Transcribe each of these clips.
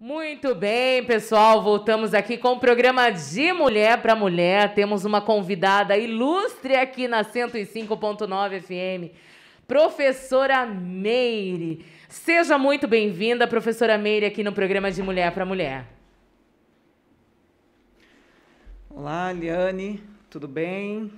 Muito bem, pessoal, voltamos aqui com o programa de Mulher para Mulher. Temos uma convidada ilustre aqui na 105.9 FM, professora Meire. Seja muito bem-vinda, professora Meire, aqui no programa de Mulher para Mulher. Olá, Liane, tudo bem?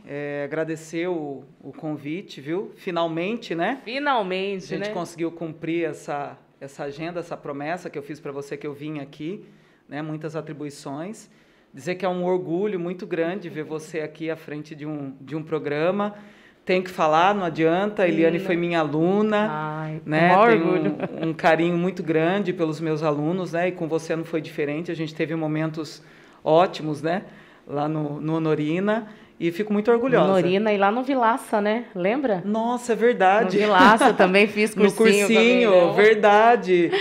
Agradecer o convite, viu? Finalmente, né? Finalmente, a gente conseguiu cumprir essa agenda, essa promessa que eu fiz para você, que eu vim aqui, né? Muitas atribuições. Dizer que é um orgulho muito grande ver você aqui à frente de um programa. Tenho que falar, não adianta. A Eliane foi minha aluna. Ai, né? Tenho um carinho muito grande pelos meus alunos, né? E com você não foi diferente. A gente teve momentos ótimos, né? Lá no Honorina. E fico muito orgulhosa. Honorina e lá no Vilaça, né? Lembra? Nossa, é verdade. No Vilaça também fiz cursinho. No cursinho, verdade.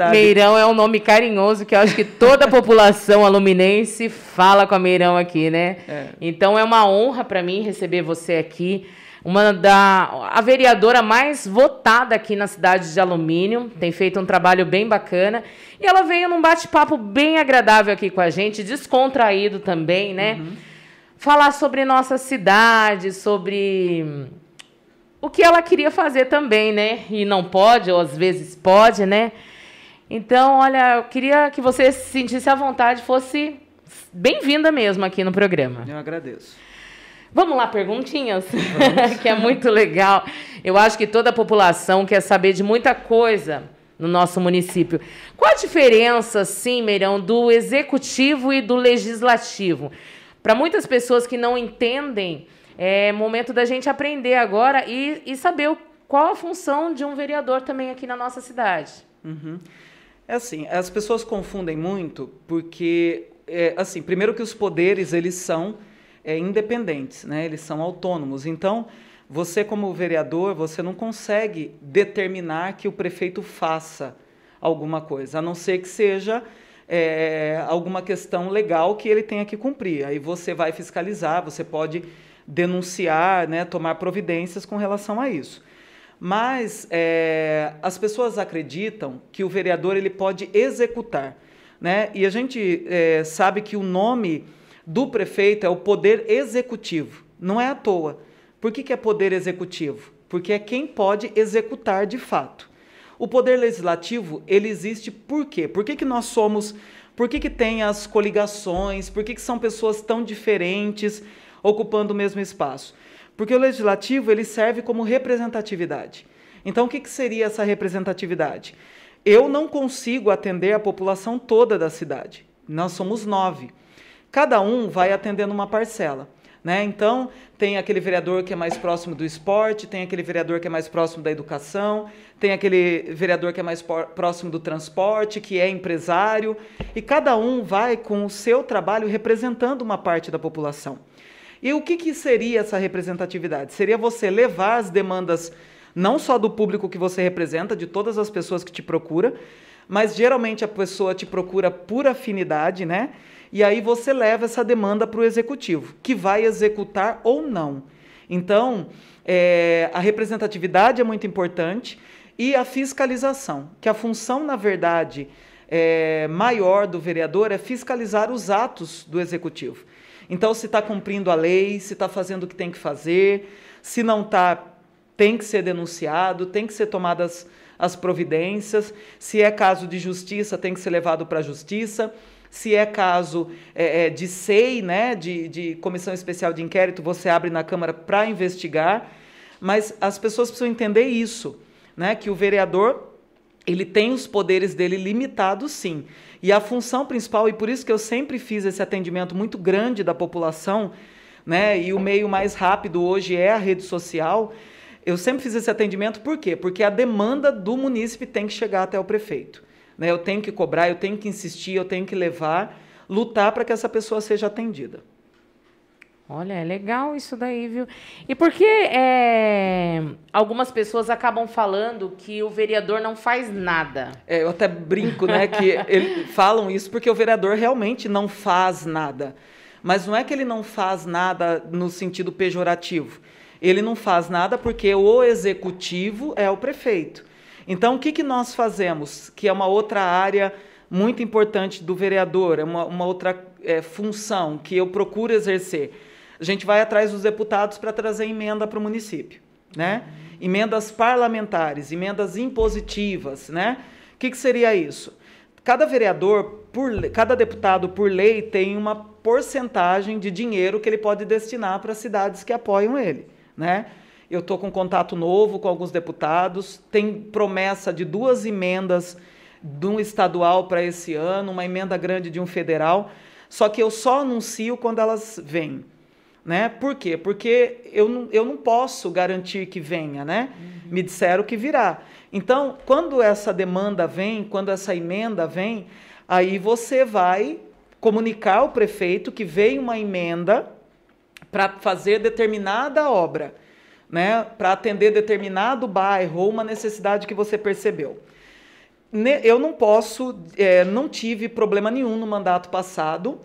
Meirão é um nome carinhoso que eu acho que toda a população aluminense fala com a Meirão aqui, né? Então é uma honra para mim receber você aqui. A vereadora mais votada aqui na cidade de Alumínio, tem feito um trabalho bem bacana. E ela veio num bate-papo bem agradável aqui com a gente, descontraído também, né? Uhum. Falar sobre nossa cidade, sobre o que ela queria fazer também, né? E não pode, ou às vezes pode, né? Então, olha, eu queria que você se sentisse à vontade, fosse bem-vinda mesmo aqui no programa. Eu agradeço. Vamos lá, perguntinhas? Que é muito legal. Eu acho que toda a população quer saber de muita coisa no nosso município. Qual a diferença, sim, Meirão, do executivo e do legislativo? Para muitas pessoas que não entendem, é momento da gente aprender agora e saber qual a função de um vereador também aqui na nossa cidade. Uhum. É assim, as pessoas confundem muito porque, assim, primeiro que os poderes, eles são independentes, né? Eles são autônomos. Então, você como vereador, você não consegue determinar que o prefeito faça alguma coisa, a não ser que seja alguma questão legal que ele tenha que cumprir. Aí você vai fiscalizar, você pode denunciar, né, tomar providências com relação a isso. Mas as pessoas acreditam que o vereador ele pode executar, né? E a gente sabe que o nome do prefeito é o poder executivo. Não é à toa. Por que é poder executivo? Porque é quem pode executar de fato. O poder legislativo, ele existe por quê? Por que nós somos... Por que tem as coligações? Por que são pessoas tão diferentes ocupando o mesmo espaço? Porque o legislativo, ele serve como representatividade. Então, o que seria essa representatividade? Eu não consigo atender a população toda da cidade. Nós somos 9. Cada um vai atendendo uma parcela. Né? Então, tem aquele vereador que é mais próximo do esporte, tem aquele vereador que é mais próximo da educação, tem aquele vereador que é mais próximo do transporte, que é empresário, e cada um vai com o seu trabalho representando uma parte da população. E o que seria essa representatividade? Seria você levar as demandas não só do público que você representa, de todas as pessoas que te procuram, mas geralmente a pessoa te procura por afinidade, né? E aí você leva essa demanda para o executivo, que vai executar ou não. Então, a representatividade é muito importante e a fiscalização, que a função, na verdade, maior do vereador é fiscalizar os atos do executivo. Então, se está cumprindo a lei, se está fazendo o que tem que fazer, se não está, tem que ser denunciado, tem que ser tomadas as providências, se é caso de justiça, tem que ser levado para a justiça. Se é caso de SEI, né, de Comissão Especial de Inquérito, você abre na Câmara para investigar, mas as pessoas precisam entender isso, né, que o vereador ele tem os poderes dele limitados, sim, e a função principal, e por isso que eu sempre fiz esse atendimento muito grande da população, né, e o meio mais rápido hoje é a rede social, eu sempre fiz esse atendimento, por quê? Porque a demanda do munícipe tem que chegar até o prefeito. Eu tenho que cobrar, eu tenho que insistir, eu tenho que levar, lutar para que essa pessoa seja atendida. Olha, é legal isso daí, viu? E por que algumas pessoas acabam falando que o vereador não faz nada? Eu até brinco, né, que falam isso porque o vereador realmente não faz nada. Mas não é que ele não faz nada no sentido pejorativo. Ele não faz nada porque o executivo é o prefeito. Então, o que nós fazemos, que é uma outra área muito importante do vereador, é uma outra função que eu procuro exercer. A gente vai atrás dos deputados para trazer emenda para o município, né? Emendas parlamentares, emendas impositivas, né? O que seria isso? Cada vereador, cada deputado, por lei, tem uma porcentagem de dinheiro que ele pode destinar para as cidades que apoiam ele, né? Eu estou com contato novo com alguns deputados, tem promessa de 2 emendas de um estadual para esse ano, uma emenda grande de um federal, só que eu só anuncio quando elas vêm, né? Por quê? Porque eu não posso garantir que venha, né? Me disseram que virá. Então, quando essa demanda vem, quando essa emenda vem, aí você vai comunicar ao prefeito que veio uma emenda para fazer determinada obra, né? Para atender determinado bairro ou uma necessidade que você percebeu. Eu não posso, não tive problema nenhum no mandato passado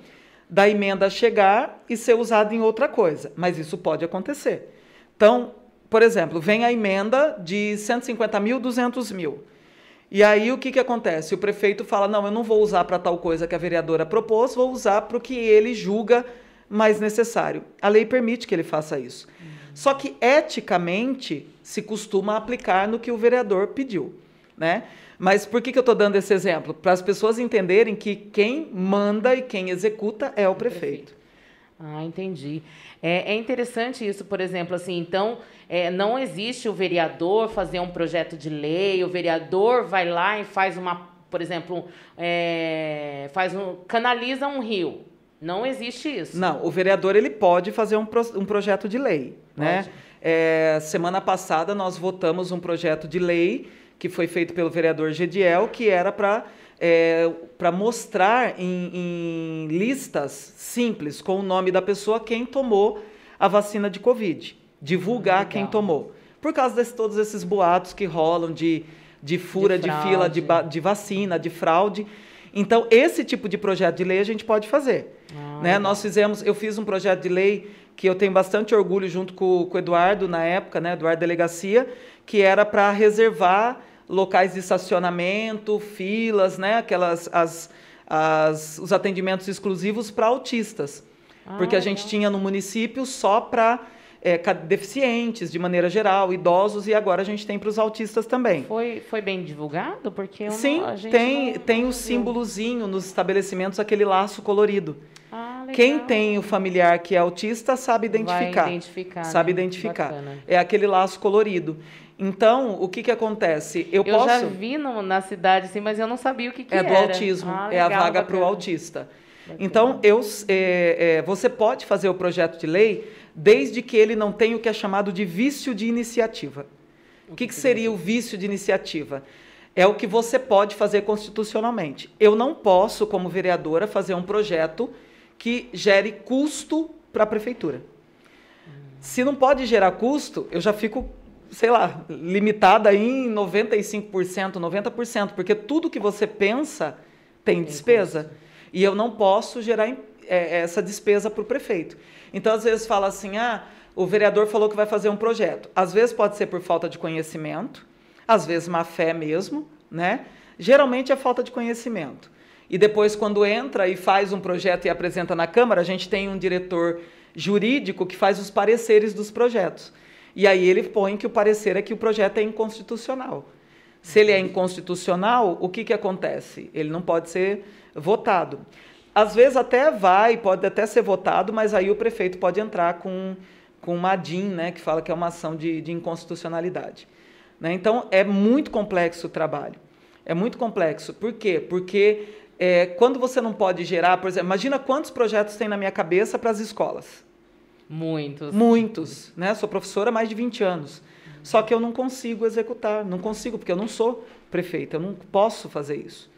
da emenda chegar e ser usada em outra coisa, mas isso pode acontecer. Então, por exemplo, vem a emenda de 150 mil, 200 mil. E aí o que acontece? O prefeito fala, não, eu não vou usar para tal coisa que a vereadora propôs, vou usar para o que ele julga mais necessário. A lei permite que ele faça isso. Só que, eticamente, se costuma aplicar no que o vereador pediu, né? Mas por que eu estou dando esse exemplo? Para as pessoas entenderem que quem manda e quem executa é o prefeito. Ah, entendi. É interessante isso, por exemplo, assim, então, não existe o vereador fazer um projeto de lei, o vereador vai lá e faz por exemplo, canaliza um rio. Não existe isso. Não, o vereador ele pode fazer um projeto de lei, né? Semana passada nós votamos um projeto de lei que foi feito pelo vereador Gediel, que era para mostrar em listas simples, com o nome da pessoa, quem tomou a vacina de Covid. Divulgar quem tomou. Por causa de todos esses boatos que rolam de fura de fila de vacina, de fraude. Então, esse tipo de projeto de lei a gente pode fazer. Né? Eu fiz um projeto de lei que eu tenho bastante orgulho junto com o Eduardo, na época, né, Eduardo Delegacia, que era para reservar locais de estacionamento, filas, né, os atendimentos exclusivos para autistas. Porque a gente tinha no município só para deficientes, de maneira geral, idosos, e agora a gente tem para os autistas também. Foi bem divulgado? Porque Sim, tem o símbolozinho nos estabelecimentos, aquele laço colorido. Legal. Quem tem o familiar que é autista sabe identificar. Sabe identificar. Bacana. É aquele laço colorido. Então, o que acontece? Eu já vi na cidade, sim, mas eu não sabia o que era. É do autismo, legal, a vaga para o autista. Bacana. Então, você pode fazer o projeto de lei desde que ele não tenha o que é chamado de vício de iniciativa. O que seria o vício de iniciativa? É o que você pode fazer constitucionalmente. Eu não posso, como vereadora, fazer um projeto que gere custo para a prefeitura. Se não pode gerar custo, eu já fico, sei lá, limitada em 95%, 90%, porque tudo que você pensa tem despesa. E eu não posso gerar essa despesa para o prefeito. Então, às vezes, fala assim, o vereador falou que vai fazer um projeto. Às vezes pode ser por falta de conhecimento, às vezes má fé mesmo, né? Geralmente é falta de conhecimento. E depois, quando entra e faz um projeto e apresenta na Câmara, a gente tem um diretor jurídico que faz os pareceres dos projetos. E aí ele põe que o parecer é que o projeto é inconstitucional. Se ele é inconstitucional, o que acontece? Ele não pode ser votado. Às vezes pode até ser votado, mas aí o prefeito pode entrar com uma ADIM, né, que fala que é uma ação de inconstitucionalidade. Né? Então, é muito complexo o trabalho. É muito complexo. Por quê? Porque quando você não pode gerar, por exemplo, imagina quantos projetos tem na minha cabeça para as escolas. Muitos. Muitos. Né? Sou professora há mais de 20 anos. Só que eu não consigo executar. Não consigo, porque eu não sou prefeita. Eu não posso fazer isso.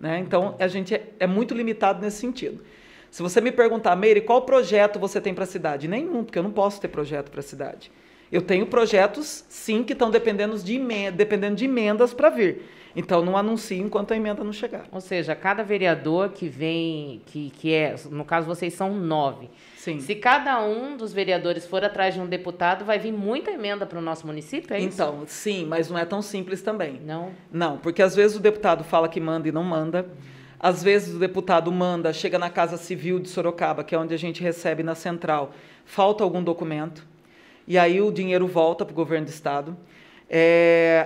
Né? Então, a gente é muito limitado nesse sentido. Se você me perguntar, Meire, qual projeto você tem para a cidade? Nenhum, porque eu não posso ter projeto para a cidade. Eu tenho projetos, sim, que estão dependendo de emendas para vir. Então, não anuncio enquanto a emenda não chegar. Ou seja, cada vereador que vem, no caso, vocês são 9. Sim. Se cada um dos vereadores for atrás de um deputado, vai vir muita emenda para o nosso município, é isso? Então, sim, mas não é tão simples também. Não? Não, porque às vezes o deputado fala que manda e não manda. Às vezes o deputado manda, chega na Casa Civil de Sorocaba, que é onde a gente recebe na central, falta algum documento, e aí o dinheiro volta para o governo do estado.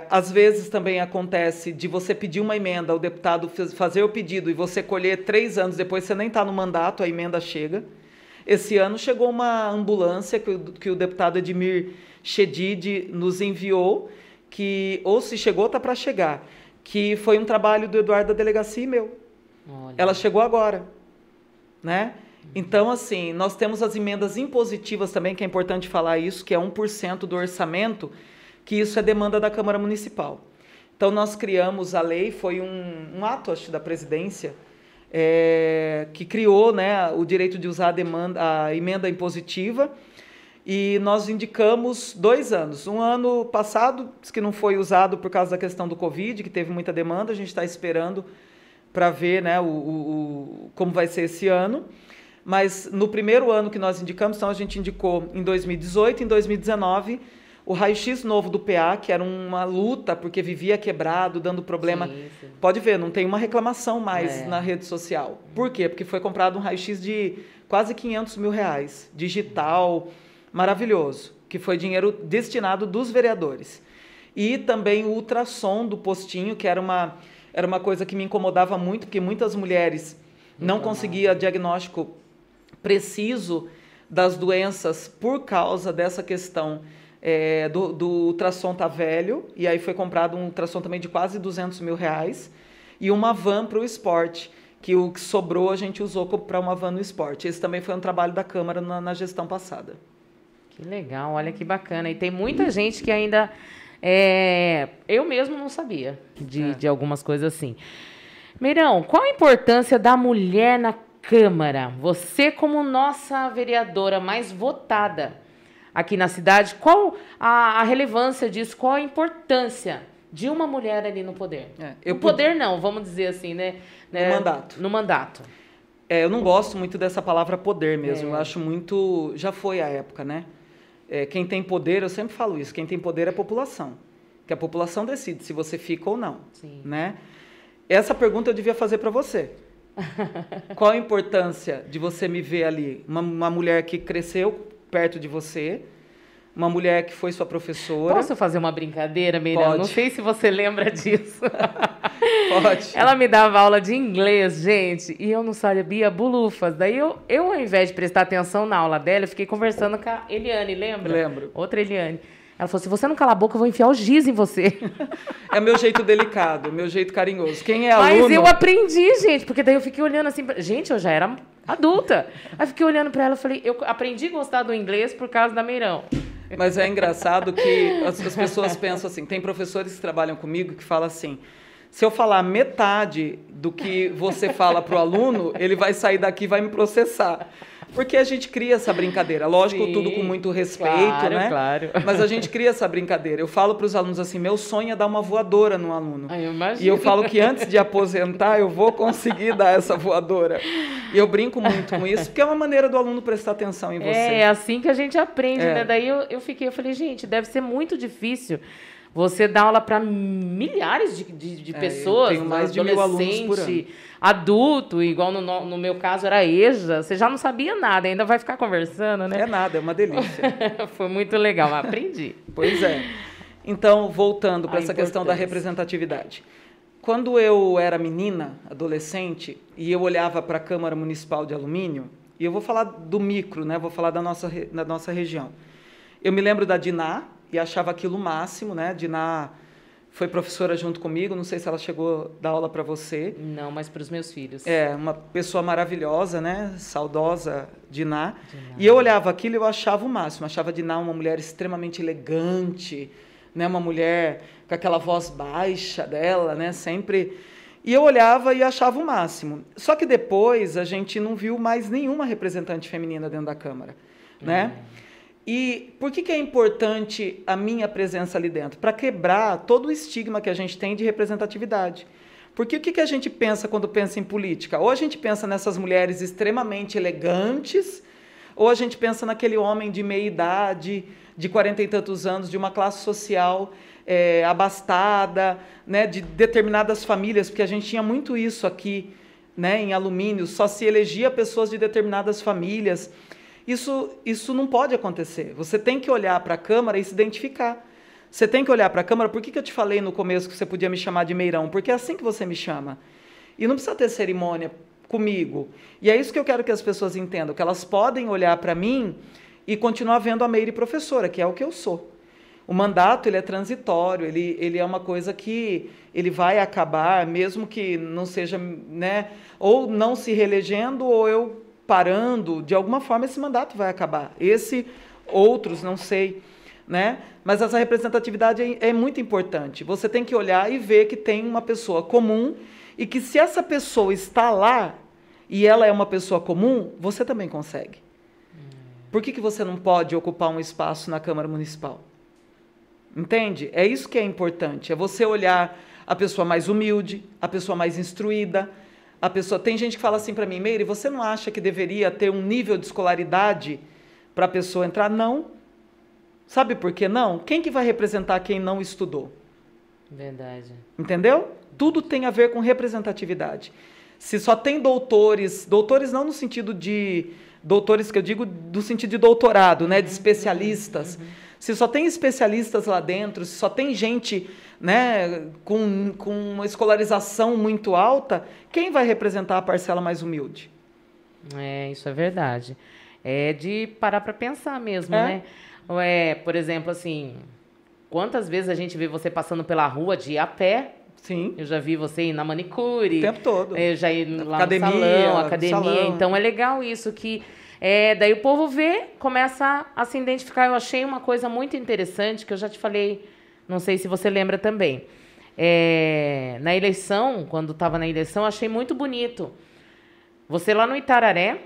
Às vezes também acontece de você pedir uma emenda, o deputado fazer o pedido e você colher 3 anos depois, você nem está no mandato, a emenda chega. Esse ano chegou uma ambulância que o deputado Edmir Chedid nos enviou, que ou se chegou, está para chegar, que foi um trabalho do Eduardo da delegacia e meu. Olha. Ela chegou agora, né? Então, assim, nós temos as emendas impositivas também, que é importante falar isso, que é 1% do orçamento, que isso é demanda da Câmara Municipal. Então, nós criamos a lei, foi um ato, acho, da presidência, que criou, né, o direito de usar a emenda impositiva, e nós indicamos 2 anos. Um ano passado, que não foi usado por causa da questão do Covid, que teve muita demanda, a gente está esperando para ver, né, como vai ser esse ano. Mas no primeiro ano que nós indicamos, então a gente indicou em 2018, em 2019, o raio-x novo do PA, que era uma luta, porque vivia quebrado, dando problema. Sim. Pode ver, não tem uma reclamação mais na rede social. Por quê? Porque foi comprado um raio-x de quase R$500 mil, digital, maravilhoso, que foi dinheiro destinado dos vereadores. E também o ultrassom do postinho, que era uma coisa que me incomodava muito, porque muitas mulheres não conseguiam diagnóstico preciso das doenças por causa dessa questão do ultrassom tá velho, e aí foi comprado um ultrassom também de quase R$200 mil, e uma van para o esporte, que o que sobrou a gente usou para uma van no esporte. Esse também foi um trabalho da Câmara na gestão passada. Que legal, olha que bacana. E tem muita gente que ainda... eu mesmo não sabia de algumas coisas assim. Meirão, qual a importância da mulher na Câmara? Você, como nossa vereadora mais votada aqui na cidade, qual a relevância disso? Qual a importância de uma mulher ali no poder? No poder não, vamos dizer assim, né? No mandato. No mandato. Eu não gosto muito dessa palavra poder mesmo. Eu acho muito... Já foi a época, né? Quem tem poder, eu sempre falo isso, quem tem poder é a população. Que a população decide se você fica ou não. Sim. Né? Essa pergunta eu devia fazer para você. Qual a importância de você me ver ali? Uma mulher que cresceu perto de você, uma mulher que foi sua professora. Posso fazer uma brincadeira, Meirão? Pode. Não sei se você lembra disso. Pode. Ela me dava aula de inglês, gente, e eu não sabia bulufas. Daí eu, ao invés de prestar atenção na aula dela, eu fiquei conversando com a Eliane, lembra? Lembro. Outra Eliane. Ela falou, se você não calar a boca, eu vou enfiar o giz em você. É meu jeito delicado, meu jeito carinhoso. Quem é aluno... Mas eu aprendi, gente, porque daí eu fiquei olhando assim... Gente, eu já era adulta. Aí fiquei olhando para ela e falei, eu aprendi a gostar do inglês por causa da Meirão. Mas é engraçado que as pessoas pensam assim, tem professores que trabalham comigo que falam assim, se eu falar metade do que você fala para o aluno, ele vai sair daqui e vai me processar. Porque a gente cria essa brincadeira. Lógico, sim, tudo com muito respeito, claro, né? Claro. Mas a gente cria essa brincadeira. Eu falo para os alunos assim, meu sonho é dar uma voadora no aluno. Eu imagino. E eu falo que antes de aposentar, eu vou conseguir dar essa voadora. E eu brinco muito com isso, porque é uma maneira do aluno prestar atenção em você. É assim que a gente aprende, né? Daí eu falei, gente, deve ser muito difícil você dar aula para milhares de pessoas, eu tenho mais de 1.000 alunos por ano. Adulto, igual no meu caso era EJA, você já não sabia nada, ainda vai ficar conversando, né? É nada, é uma delícia. Foi muito legal, aprendi. Pois é. Então, voltando para essa questão da representatividade. Quando eu era menina, adolescente, e eu olhava para a Câmara Municipal de Alumínio, e eu vou falar do micro, né? Vou falar da nossa região. Eu me lembro da Diná, e achava aquilo o máximo, né? Diná foi professora junto comigo, não sei se ela chegou a dar aula para você. Não, mas para os meus filhos. Uma pessoa maravilhosa, né? Saudosa Diná. E eu olhava aquilo e eu achava o máximo. Achava a Diná uma mulher extremamente elegante, né? Uma mulher com aquela voz baixa dela, né? Sempre. E eu olhava e achava o máximo. Só que depois a gente não viu mais nenhuma representante feminina dentro da Câmara, né? E por que é importante a minha presença ali dentro? Para quebrar todo o estigma que a gente tem de representatividade. Porque o que a gente pensa quando pensa em política? Ou a gente pensa nessas mulheres extremamente elegantes, ou a gente pensa naquele homem de meia idade, de 40 e tantos anos, de uma classe social abastada, né, de determinadas famílias, porque a gente tinha muito isso aqui né, em alumínio, só se elegia pessoas de determinadas famílias. Isso não pode acontecer. Você tem que olhar para a Câmara e se identificar. Você tem que olhar para a Câmara. Por que eu te falei no começo que você podia me chamar de Meirão? Porque é assim que você me chama. E não precisa ter cerimônia comigo. E é isso que eu quero que as pessoas entendam, que elas podem olhar para mim e continuar vendo a Meire professora, que é o que eu sou. O mandato, ele é transitório, ele é uma coisa que ele vai acabar, mesmo que não seja, né, ou não se reelegendo, ou eu parando, de alguma forma esse mandato vai acabar. Outros, não sei, né? Mas essa representatividade é muito importante. Você tem que olhar e ver que tem uma pessoa comum e que se essa pessoa está lá e ela é uma pessoa comum, você também consegue. Por que você não pode ocupar um espaço na Câmara Municipal? Entende? É isso que é importante, é você olhar a pessoa mais humilde, a pessoa mais instruída, a pessoa... Tem gente que fala assim para mim, Meire, você não acha que deveria ter um nível de escolaridade para a pessoa entrar? Não. Sabe por que não? Quem que vai representar quem não estudou? Verdade. Entendeu? Tudo tem a ver com representatividade. Se só tem doutores não no sentido de... Doutores que eu digo do sentido de doutorado, né, de especialistas. Se só tem especialistas lá dentro, se só tem gente, né, com uma escolarização muito alta, quem vai representar a parcela mais humilde? Isso é verdade. É de parar para pensar mesmo, né? Por exemplo, assim, quantas vezes a gente vê você passando pela rua de ir a pé? Sim. Eu já vi você ir na manicure. O tempo todo. Eu já ir lá no academia. Então, é legal isso que... daí o povo vê, começa a se identificar. Eu achei uma coisa muito interessante, que eu já te falei, não sei se você lembra também. Na eleição, quando estava na eleição, eu achei muito bonito. Você lá no Itararé,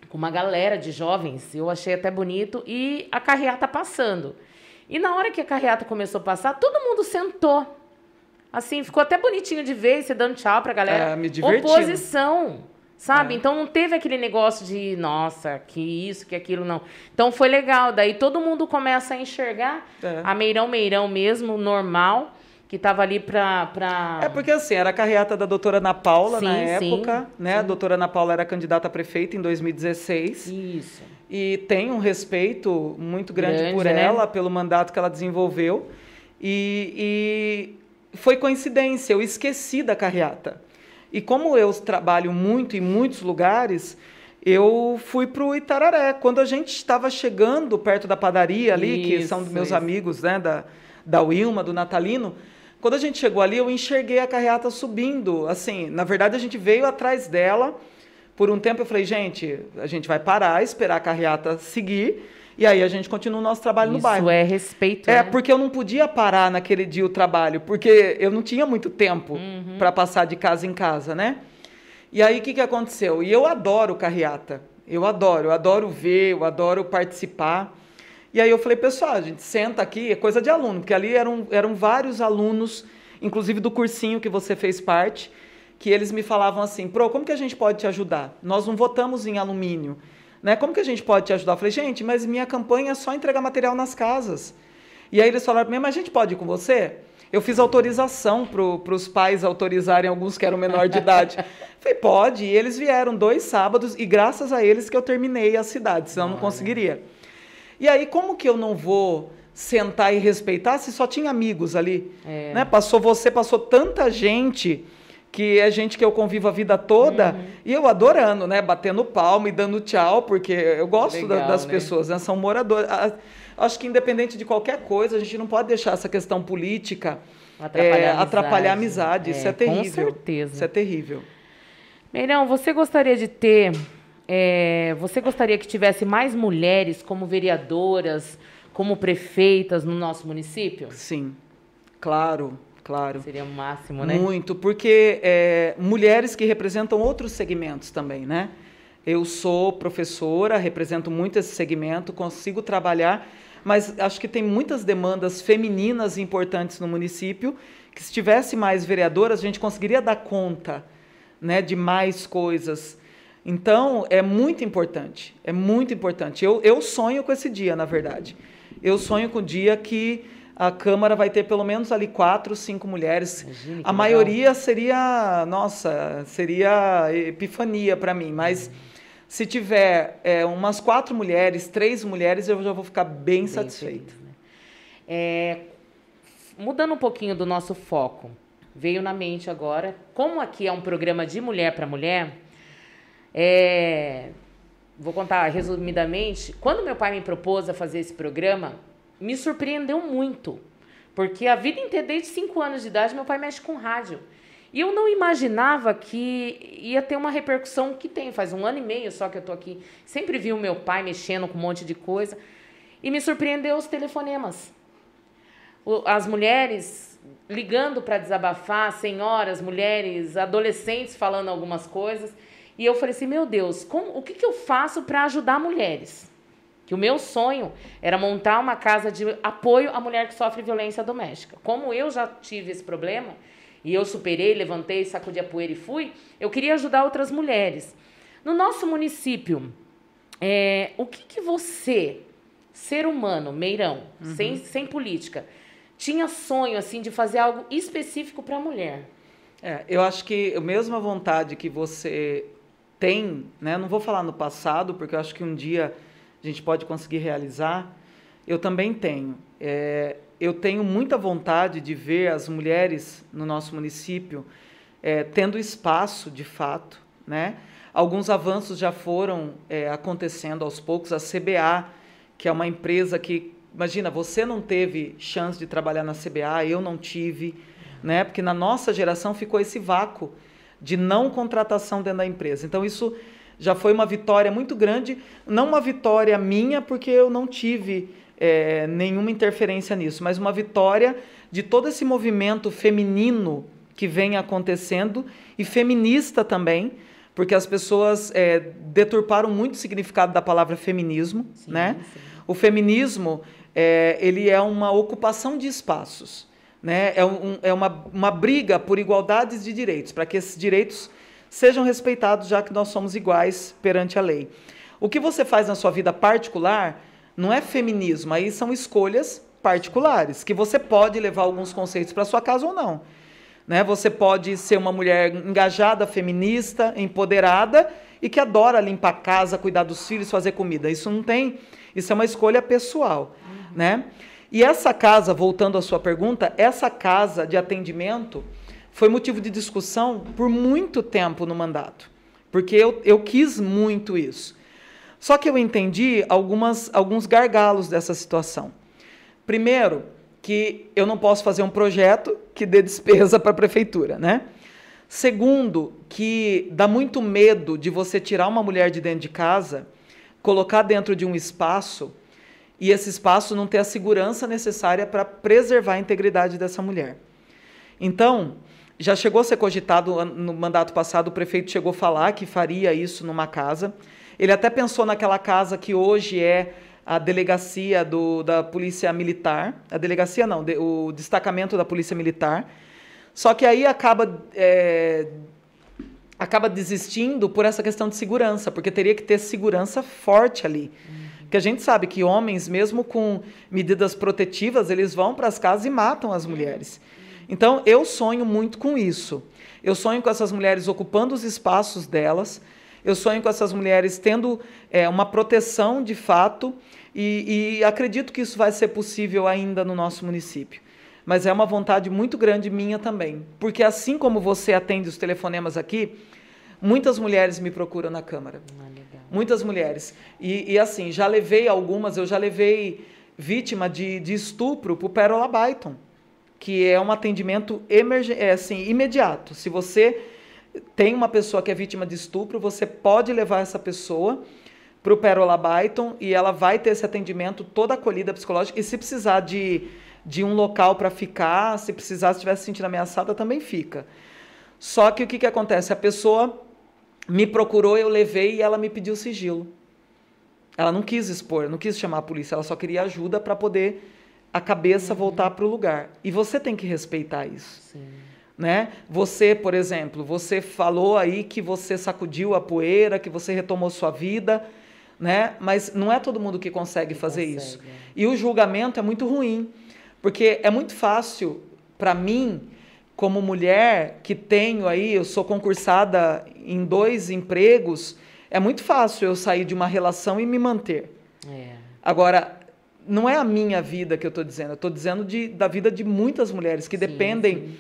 com uma galera de jovens, eu achei até bonito, e a carreata passando. E na hora que a carreata começou a passar, todo mundo sentou. Assim, ficou até bonitinho de ver, você dando tchau pra galera. Me divertindo. Oposição, sabe? Então não teve aquele negócio de, nossa, que isso, que aquilo, não. Então foi legal. Daí todo mundo começa a enxergar a Meirão mesmo, normal, que estava ali pra... porque assim, era a carreata da doutora Ana Paula na época, né? Sim. A doutora Ana Paula era candidata a prefeita em 2016. Isso. E tem um respeito muito grande por ela, pelo mandato que ela desenvolveu. E foi coincidência, eu esqueci da carreata. E como eu trabalho muito em muitos lugares, eu fui para o Itararé. Quando a gente estava chegando perto da padaria ali, que são dos meus amigos, né, da Wilma, do Natalino, quando a gente chegou ali, eu enxerguei a carreata subindo. Assim, na verdade, a gente veio atrás dela. Por um tempo eu falei, gente, a gente vai parar, esperar a carreata seguir, e aí a gente continua o nosso trabalho no bairro. Isso é respeito, né? Porque eu não podia parar naquele dia o trabalho, porque eu não tinha muito tempo para passar de casa em casa, né? E aí o que aconteceu? E eu adoro carreata, eu adoro ver, eu adoro participar. E aí eu falei, pessoal, a gente senta aqui, é coisa de aluno, porque ali eram vários alunos, inclusive do cursinho que você fez parte, que eles me falavam assim, como que a gente pode te ajudar? Nós não votamos em alumínio. Né? Como que a gente pode te ajudar? Eu falei, gente, mas minha campanha é só entregar material nas casas. E aí eles falaram para mim, mas a gente pode ir com você? Eu fiz autorização para os pais autorizarem alguns que eram menor de idade. Falei, pode. E eles vieram 2 sábados, e graças a eles que eu terminei a cidade, senão eu não conseguiria. E aí, como que eu não vou sentar e respeitar se só tinha amigos ali? Né? Passou tanta gente... que é gente que eu convivo a vida toda, e eu adorando, né, batendo palma e dando tchau, porque eu gosto das pessoas, né, são moradores. Acho que independente de qualquer coisa, a gente não pode deixar essa questão política atrapalhar a amizade. Isso é terrível. Com certeza. Isso é terrível. Meirão, você gostaria de ter... você gostaria que tivesse mais mulheres como vereadoras, como prefeitas no nosso município? Sim, claro. Claro. Seria o máximo, né? Muito, porque mulheres que representam outros segmentos também, né? Eu sou professora, represento muito esse segmento, consigo trabalhar, mas acho que tem muitas demandas femininas importantes no município, que se tivesse mais vereadoras, a gente conseguiria dar conta, né, de mais coisas. Então, é muito importante, é muito importante. Eu sonho com esse dia, na verdade. Eu sonho com o dia que a Câmara vai ter pelo menos ali 4, 5 mulheres. Imagine, A maioria seria, nossa, seria epifania para mim, mas se tiver umas 4 mulheres, 3 mulheres, eu já vou ficar bem satisfeita. Feliz, né? Mudando um pouquinho do nosso foco, veio na mente agora, como aqui é um programa de mulher para mulher, vou contar resumidamente, quando meu pai me propôs a fazer esse programa, me surpreendeu muito, porque a vida inteira, desde 5 anos de idade, meu pai mexe com rádio. E eu não imaginava que ia ter uma repercussão que tem. Faz 1 ano e meio só que eu estou aqui. Sempre vi o meu pai mexendo com um monte de coisa. E me surpreendeu os telefonemas. As mulheres ligando para desabafar, senhoras, mulheres, adolescentes falando algumas coisas. E eu falei assim, meu Deus, o que eu faço para ajudar mulheres? Que o meu sonho era montar uma casa de apoio à mulher que sofre violência doméstica. Como eu já tive esse problema, e eu superei, levantei, sacudi a poeira e fui, eu queria ajudar outras mulheres. No nosso município, o que você, ser humano, Meirão, sem política, tinha sonho assim de fazer algo específico para a mulher? Eu acho que a mesma vontade que você tem, né? Não vou falar no passado, porque eu acho que um dia a gente pode conseguir realizar, eu também tenho. Eu tenho muita vontade de ver as mulheres no nosso município tendo espaço, de fato, né? Alguns avanços já foram acontecendo aos poucos. A CBA, que é uma empresa que, imagina, você não teve chance de trabalhar na CBA, eu não tive, né? Porque na nossa geração ficou esse vácuo de não contratação dentro da empresa. Então, isso já foi uma vitória muito grande, não uma vitória minha, porque eu não tive nenhuma interferência nisso, mas uma vitória de todo esse movimento feminino que vem acontecendo, e feminista também, porque as pessoas deturparam muito o significado da palavra feminismo, sim, né? Sim. O feminismo, ele é uma ocupação de espaços, né? É uma briga por igualdades de direitos, para que esses direitos sejam respeitados, já que nós somos iguais perante a lei. O que você faz na sua vida particular não é feminismo, aí são escolhas particulares, que você pode levar alguns conceitos para sua casa ou não, né? Você pode ser uma mulher engajada, feminista, empoderada e que adora limpar a casa, cuidar dos filhos, fazer comida. Isso é uma escolha pessoal, né? E essa casa, voltando à sua pergunta, essa casa de atendimento foi motivo de discussão por muito tempo no mandato, porque eu quis muito isso. Só que eu entendi alguns gargalos dessa situação. Primeiro, que eu não posso fazer um projeto que dê despesa para a prefeitura, né? Segundo, que dá muito medo de você tirar uma mulher de dentro de casa, colocar dentro de um espaço, e esse espaço não ter a segurança necessária para preservar a integridade dessa mulher. Então, já chegou a ser cogitado, no mandato passado, o prefeito chegou a falar que faria isso numa casa. Ele até pensou naquela casa que hoje é a delegacia da Polícia Militar, a delegacia não, o destacamento da Polícia Militar, só que aí acaba desistindo por essa questão de segurança, porque teria que ter segurança forte ali. Porque a gente sabe que homens, mesmo com medidas protetivas, eles vão para as casas e matam as mulheres. Então, eu sonho muito com isso. Eu sonho com essas mulheres ocupando os espaços delas, eu sonho com essas mulheres tendo uma proteção de fato, e acredito que isso vai ser possível ainda no nosso município. Mas é uma vontade muito grande minha também, porque assim como você atende os telefonemas aqui, muitas mulheres me procuram na Câmara. Muitas mulheres. E assim, já levei algumas, eu já levei vítima de estupro para o Pérola Byton, que é um atendimento imediato. Se você tem uma pessoa que é vítima de estupro, você pode levar essa pessoa para o Pérola Byton e ela vai ter esse atendimento, toda acolhida psicológica, e se precisar de um local para ficar, se precisar, se estiver se sentindo ameaçada, também fica. Só que o que acontece? A pessoa me procurou, eu levei e ela me pediu sigilo. Ela não quis expor, não quis chamar a polícia, ela só queria ajuda para poder a cabeça voltar para o lugar. E você tem que respeitar isso. Sim. Né? Você, por exemplo, você falou aí que você sacudiu a poeira, que você retomou sua vida, né? Mas não é todo mundo que consegue fazer isso. E o julgamento é muito ruim, Porque é muito fácil para mim, como mulher que tenho aí, eu sou concursada em 2 empregos, é muito fácil eu sair de uma relação e me manter. Agora, não é a minha vida que eu estou dizendo, eu estou dizendo da vida de muitas mulheres que dependem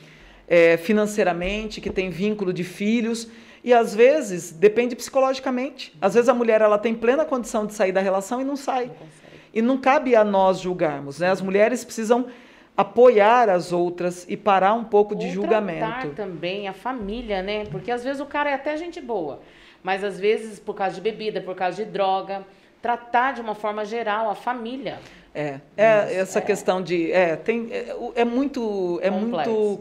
financeiramente, que têm vínculo de filhos, e às vezes depende psicologicamente. Às vezes a mulher ela tem plena condição de sair da relação e não sai. E não cabe a nós julgarmos, né? As mulheres precisam apoiar as outras e parar um pouco de julgamento. Tratar também a família, né? Porque às vezes o cara é até gente boa, mas às vezes por causa de bebida, por causa de droga, tratar de uma forma geral a família. Essa questão de... É muito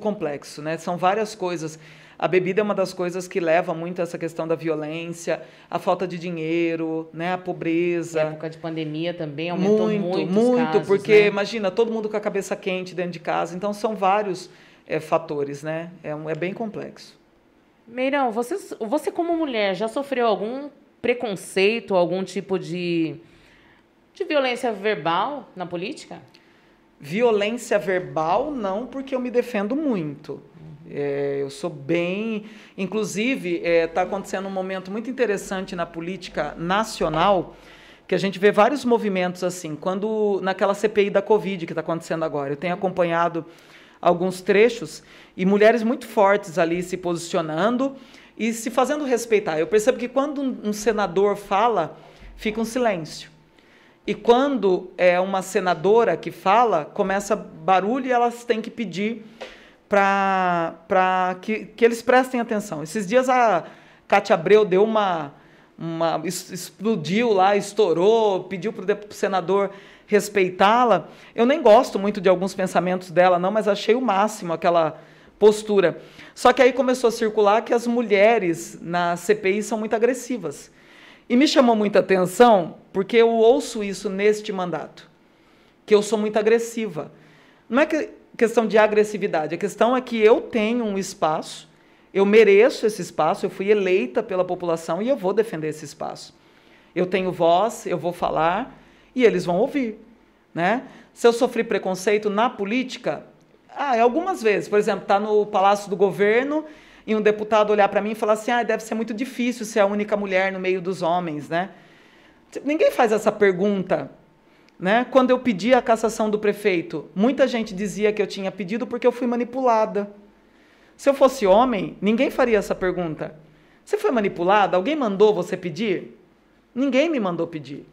complexo, né? São várias coisas. A bebida é uma das coisas que leva muito a essa questão da violência, a falta de dinheiro, né, a pobreza. Na época de pandemia também aumentou muito casos, porque né? Imagina, todo mundo com a cabeça quente dentro de casa. Então, são vários fatores, né? É bem complexo. Meirão, você como mulher já sofreu algum preconceito, algum tipo de violência verbal na política? Violência verbal, não, porque eu me defendo muito. Eu sou bem... Inclusive, está acontecendo um momento muito interessante na política nacional, que a gente vê vários movimentos assim. Naquela CPI da Covid que está acontecendo agora, eu tenho acompanhado alguns trechos e mulheres muito fortes ali se posicionando e se fazendo respeitar. Eu percebo que quando um senador fala, fica um silêncio. E quando é uma senadora que fala, começa barulho e elas têm que pedir para que eles prestem atenção. Esses dias a Cátia Abreu deu explodiu lá, estourou, pediu para o senador respeitá-la. Eu nem gosto muito de alguns pensamentos dela, não, mas achei o máximo aquela postura. Só que aí começou a circular que as mulheres na CPI são muito agressivas. E me chamou muita atenção, porque eu ouço isso neste mandato, que eu sou muito agressiva. Não é questão de agressividade, a questão é que eu tenho um espaço, eu mereço esse espaço, eu fui eleita pela população e eu vou defender esse espaço. Eu tenho voz, eu vou falar e eles vão ouvir, né? Se eu sofri preconceito na política, algumas vezes, por exemplo, tá no Palácio do Governo e um deputado olhar para mim e falar assim, deve ser muito difícil ser a única mulher no meio dos homens, né? Ninguém faz essa pergunta, né? Quando eu pedi a cassação do prefeito, muita gente dizia que eu tinha pedido porque eu fui manipulada. Se eu fosse homem, ninguém faria essa pergunta. Você foi manipulada? Alguém mandou você pedir? Ninguém me mandou pedir.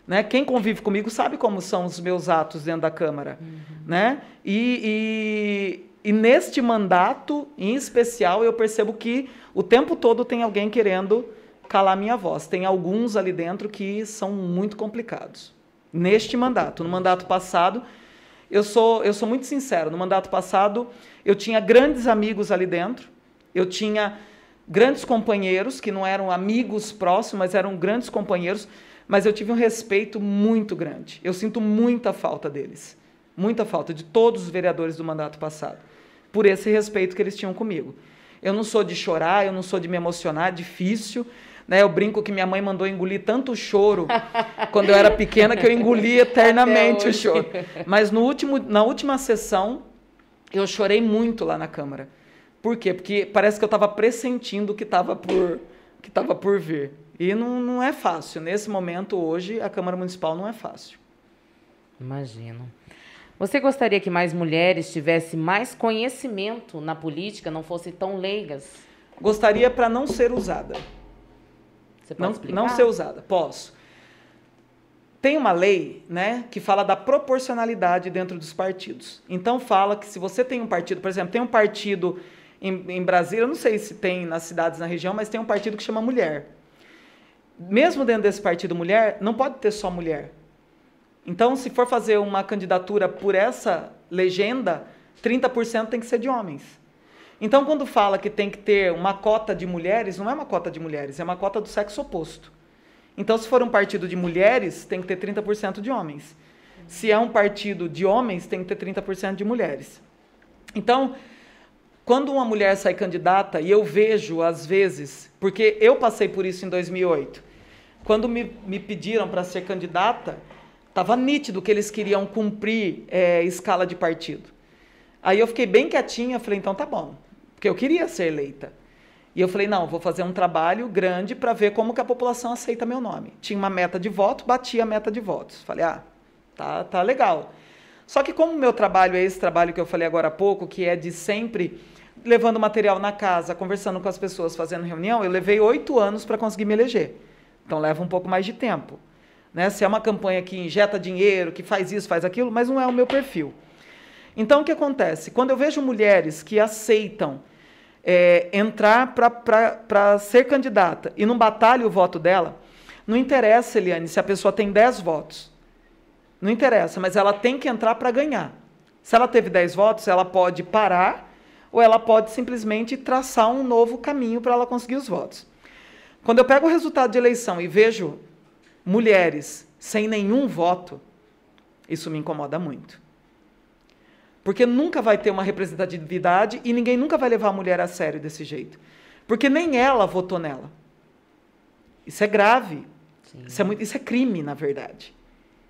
Né? Quem convive comigo sabe como são os meus atos dentro da Câmara. Né? E neste mandato, em especial, eu percebo que o tempo todo tem alguém querendo calar minha voz. Tem alguns ali dentro que são muito complicados. Neste mandato. No mandato passado, eu sou muito sincero, no mandato passado eu tinha grandes amigos ali dentro, eu tinha grandes companheiros, que não eram amigos próximos, mas eram grandes companheiros, mas eu tive um respeito muito grande. Eu sinto muita falta deles, muita falta de todos os vereadores do mandato passado, por esse respeito que eles tinham comigo. Eu não sou de chorar, eu não sou de me emocionar, é difícil, né? Eu brinco que minha mãe mandou engolir tanto choro quando eu era pequena que eu engoli eternamente o choro. Mas na última sessão, eu chorei muito lá na Câmara. Por quê? Porque parece que eu estava pressentindo o que estava por vir. E não é fácil. Nesse momento, hoje, a Câmara Municipal não é fácil. Imagino. Você gostaria que mais mulheres tivessem mais conhecimento na política, não fossem tão leigas? Gostaria para não ser usada. Você pode explicar? Não ser usada. Posso. Tem uma lei, né, que fala da proporcionalidade dentro dos partidos. Então, fala que se você tem um partido, por exemplo, tem um partido em Brasília, eu não sei se tem nas cidades na região, mas tem um partido que chama Mulher. Mesmo dentro desse partido Mulher, não pode ter só mulher. Então, se for fazer uma candidatura por essa legenda, 30% tem que ser de homens. Então, quando fala que tem que ter uma cota de mulheres, não é uma cota de mulheres, é uma cota do sexo oposto. Então, se for um partido de mulheres, tem que ter 30% de homens. Se é um partido de homens, tem que ter 30% de mulheres. Então, quando uma mulher sai candidata, e eu vejo, às vezes, porque eu passei por isso em 2008, quando me pediram para ser candidata, Estava nítido que eles queriam cumprir escala de partido. Aí eu fiquei bem quietinha, falei, então tá bom, porque eu queria ser eleita. E eu falei, não, vou fazer um trabalho grande para ver como que a população aceita meu nome. Tinha uma meta de voto, bati a meta de votos. Falei, tá legal. Só que como o meu trabalho é esse trabalho que eu falei agora há pouco, que é de sempre levando material na casa, conversando com as pessoas, fazendo reunião, eu levei 8 anos para conseguir me eleger. Então leva um pouco mais de tempo. Né? Se é uma campanha que injeta dinheiro, que faz isso, faz aquilo, mas não é o meu perfil. Então o que acontece? Quando eu vejo mulheres que aceitam entrar para ser candidata e não batalha o voto dela, não interessa, Eliane, se a pessoa tem 10 votos. Não interessa, mas ela tem que entrar para ganhar. Se ela teve 10 votos, ela pode parar ou ela pode simplesmente traçar um novo caminho para ela conseguir os votos. Quando eu pego o resultado de eleição e vejo mulheres sem nenhum voto, isso me incomoda muito. Porque nunca vai ter uma representatividade e ninguém nunca vai levar a mulher a sério desse jeito. Porque nem ela votou nela. Isso é grave. Isso é crime, na verdade.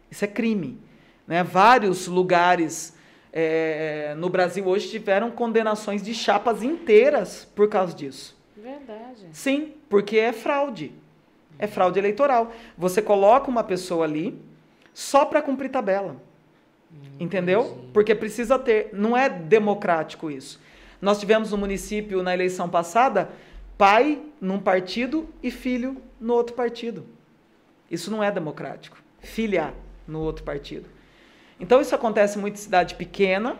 Isso é crime. Né? Vários lugares no Brasil hoje tiveram condenações de chapas inteiras por causa disso. Verdade. Sim, porque é fraude. É fraude eleitoral. Você coloca uma pessoa ali só para cumprir tabela. Entendeu? Porque precisa ter... Não é democrático isso. Nós tivemos no município, na eleição passada, pai num partido e filho no outro partido. Isso não é democrático. Filha no outro partido. Então isso acontece muito em cidade pequena,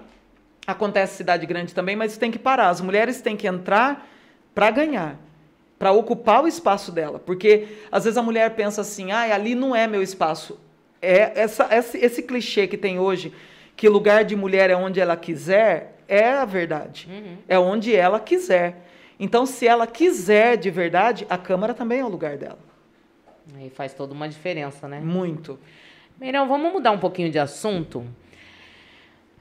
acontece em cidade grande também, mas isso tem que parar. As mulheres têm que entrar para ganhar, para ocupar o espaço dela. Porque às vezes a mulher pensa assim, ali não é meu espaço. Esse clichê que tem hoje, que lugar de mulher é onde ela quiser, é a verdade. É onde ela quiser. Então, se ela quiser de verdade, a Câmara também é o lugar dela. Aí faz toda uma diferença, né? Muito. Meirão, vamos mudar um pouquinho de assunto?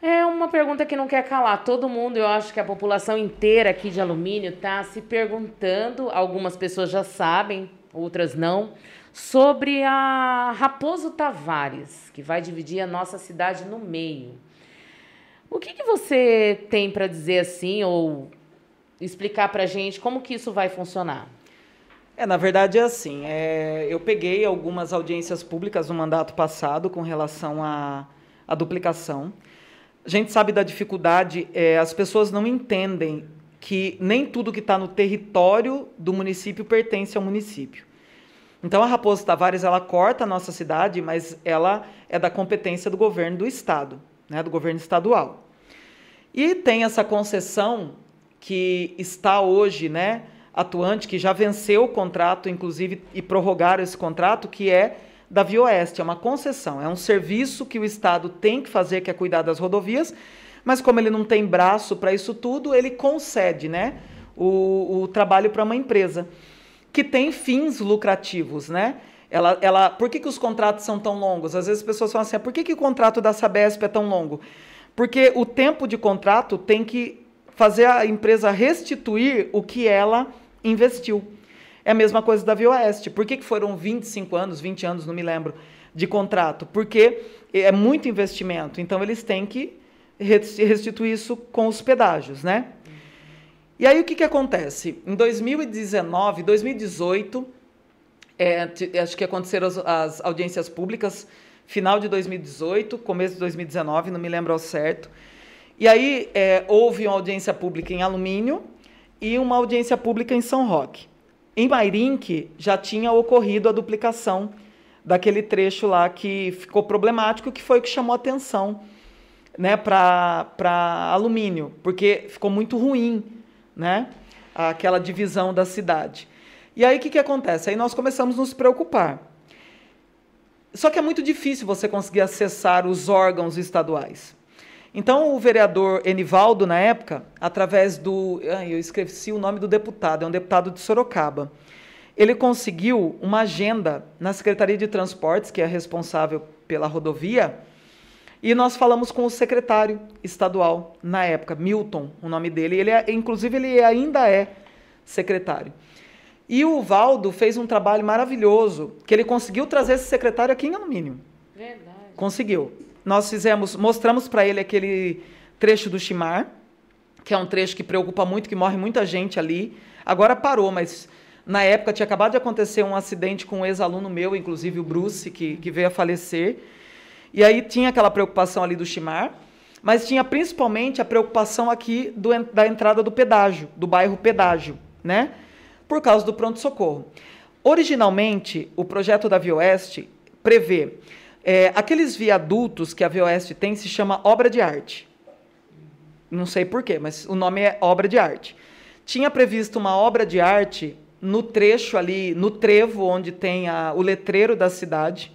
É uma pergunta que não quer calar. Todo mundo, eu acho que a população inteira aqui de Alumínio está se perguntando, algumas pessoas já sabem, outras não, sobre a Raposo Tavares, que vai dividir a nossa cidade no meio. O que você tem para dizer assim, ou explicar para a gente como que isso vai funcionar? Na verdade é assim, eu peguei algumas audiências públicas no mandato passado com relação à duplicação. A gente sabe da dificuldade, as pessoas não entendem que nem tudo que está no território do município pertence ao município. Então, a Raposo Tavares, ela corta a nossa cidade, mas ela é da competência do governo do estado, né, do governo estadual. E tem essa concessão que está hoje, né, atuante, que já venceu o contrato, inclusive, e prorrogaram esse contrato, que é da Via Oeste. É uma concessão, é um serviço que o estado tem que fazer, que é cuidar das rodovias, mas como ele não tem braço para isso tudo, ele concede, né, o trabalho para uma empresa que tem fins lucrativos, né? Por que os contratos são tão longos? Às vezes as pessoas falam assim, por que o contrato da Sabesp é tão longo? Porque o tempo de contrato tem que fazer a empresa restituir o que ela investiu. É a mesma coisa da Via Oeste. Por que foram 25 anos, 20 anos, não me lembro, de contrato? Porque é muito investimento, então eles têm que restituir isso com os pedágios, né? E aí o que acontece? Em 2019, 2018, acho que aconteceram as audiências públicas, final de 2018, começo de 2019, não me lembro ao certo. E aí houve uma audiência pública em Alumínio e uma audiência pública em São Roque. Em Mairinque já tinha ocorrido a duplicação daquele trecho lá que ficou problemático, que foi o que chamou a atenção, né, para Alumínio, porque ficou muito ruim, né, aquela divisão da cidade. E aí o que acontece? Aí nós começamos a nos preocupar. Só que é muito difícil você conseguir acessar os órgãos estaduais. Então o vereador Enivaldo, na época, através eu esqueci o nome do deputado, é um deputado de Sorocaba, ele conseguiu uma agenda na Secretaria de Transportes, que é responsável pela rodovia, e nós falamos com o secretário estadual, na época, Milton, o nome dele, inclusive ele ainda é secretário. E o Valdo fez um trabalho maravilhoso, que ele conseguiu trazer esse secretário aqui em Alumínio. Verdade. Conseguiu. Nós mostramos para ele aquele trecho do Chimar, que é um trecho que preocupa muito, que morre muita gente ali. Agora parou, mas na época tinha acabado de acontecer um acidente com um ex-aluno meu, inclusive o Bruce, que veio a falecer. E aí tinha aquela preocupação ali do Chimar, mas tinha principalmente a preocupação aqui da entrada do pedágio, do bairro Pedágio, né? Por causa do pronto-socorro. Originalmente, o projeto da Via Oeste prevê aqueles viadutos que a Via Oeste tem, se chama obra de arte. Não sei porquê, mas o nome é obra de arte. Tinha previsto uma obra de arte no trecho ali, no trevo, onde tem o letreiro da cidade,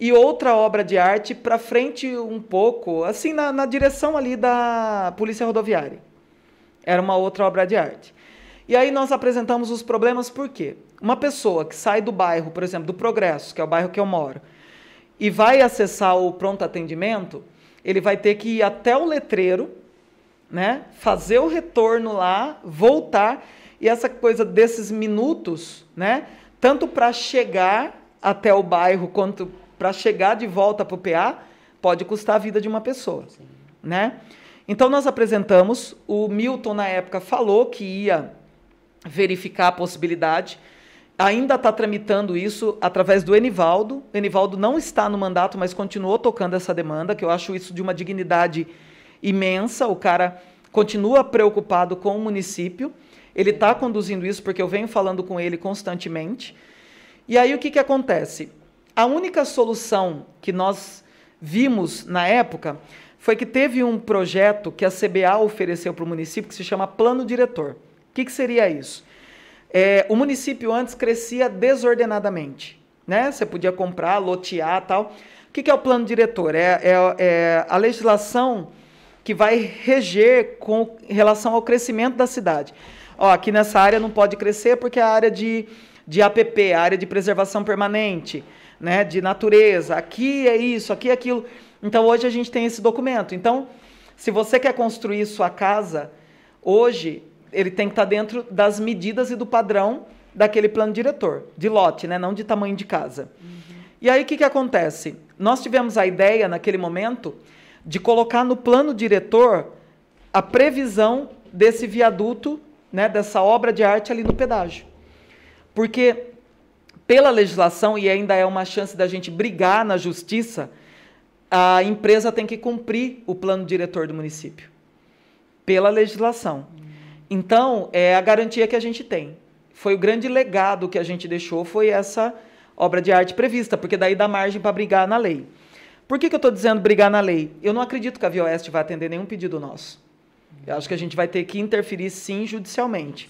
e outra obra de arte para frente um pouco, assim, na direção ali da Polícia Rodoviária. Era uma outra obra de arte. E aí nós apresentamos os problemas, por quê? Uma pessoa que sai do bairro, por exemplo, do Progresso, que é o bairro que eu moro, e vai acessar o pronto atendimento, ele vai ter que ir até o letreiro, né, fazer o retorno lá, voltar, e essa coisa desses minutos, né, tanto para chegar até o bairro quanto para chegar de volta para o PA, pode custar a vida de uma pessoa. Né? Então, nós apresentamos, o Milton, na época, falou que ia verificar a possibilidade, ainda está tramitando isso através do Enivaldo. O Enivaldo não está no mandato, mas continuou tocando essa demanda, que eu acho isso de uma dignidade imensa. O cara continua preocupado com o município, ele está conduzindo isso, porque eu venho falando com ele constantemente. E aí, o que acontece? A única solução que nós vimos na época foi que teve um projeto que a CBA ofereceu para o município que se chama Plano Diretor. O que seria isso? O município antes crescia desordenadamente, né? Você podia comprar, lotear e tal. O que é o Plano Diretor? É a legislação que vai reger com relação ao crescimento da cidade. Ó, aqui nessa área não pode crescer porque é a área de APP, a área de preservação permanente, né, de natureza, aqui é isso, aqui é aquilo. Então, hoje a gente tem esse documento. Então, se você quer construir sua casa, hoje, ele tem que estar dentro das medidas e do padrão daquele plano diretor, de lote, né, não de tamanho de casa. Uhum. E aí, o que acontece? Nós tivemos a ideia, naquele momento, de colocar no plano diretor a previsão desse viaduto, né, dessa obra de arte ali no pedágio. Porque, pela legislação, e ainda é uma chance da gente brigar na justiça, a empresa tem que cumprir o plano diretor do município, pela legislação. Então, é a garantia que a gente tem. Foi o grande legado que a gente deixou, foi essa obra de arte prevista, porque daí dá margem para brigar na lei. Por que eu estou dizendo brigar na lei? Eu não acredito que a Via Oeste vai atender nenhum pedido nosso. Eu acho que a gente vai ter que interferir, sim, judicialmente.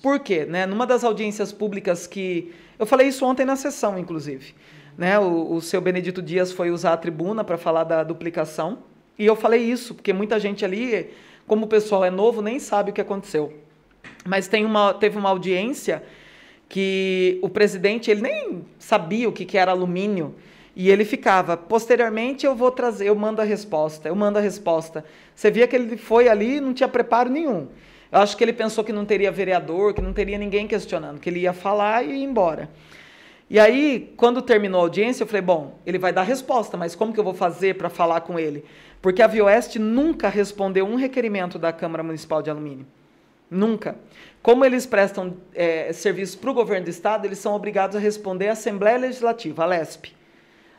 Por quê? Né? Numa das audiências públicas que... Eu falei isso ontem na sessão, inclusive. Né? O seu Benedito Dias foi usar a tribuna para falar da duplicação. E eu falei isso, porque muita gente ali, como o pessoal é novo, nem sabe o que aconteceu. Mas teve uma audiência que o presidente ele nem sabia o que era alumínio. E ele ficava, posteriormente eu mando a resposta. Você via que ele foi ali e não tinha preparo nenhum. Eu acho que ele pensou que não teria vereador, que não teria ninguém questionando, que ele ia falar e ia embora. E aí, quando terminou a audiência, eu falei, bom, ele vai dar resposta, mas como que eu vou fazer para falar com ele? Porque a Via Oeste nunca respondeu um requerimento da Câmara Municipal de Alumínio. Nunca. Como eles prestam serviço para o governo do Estado, eles são obrigados a responder à Assembleia Legislativa, a LESP.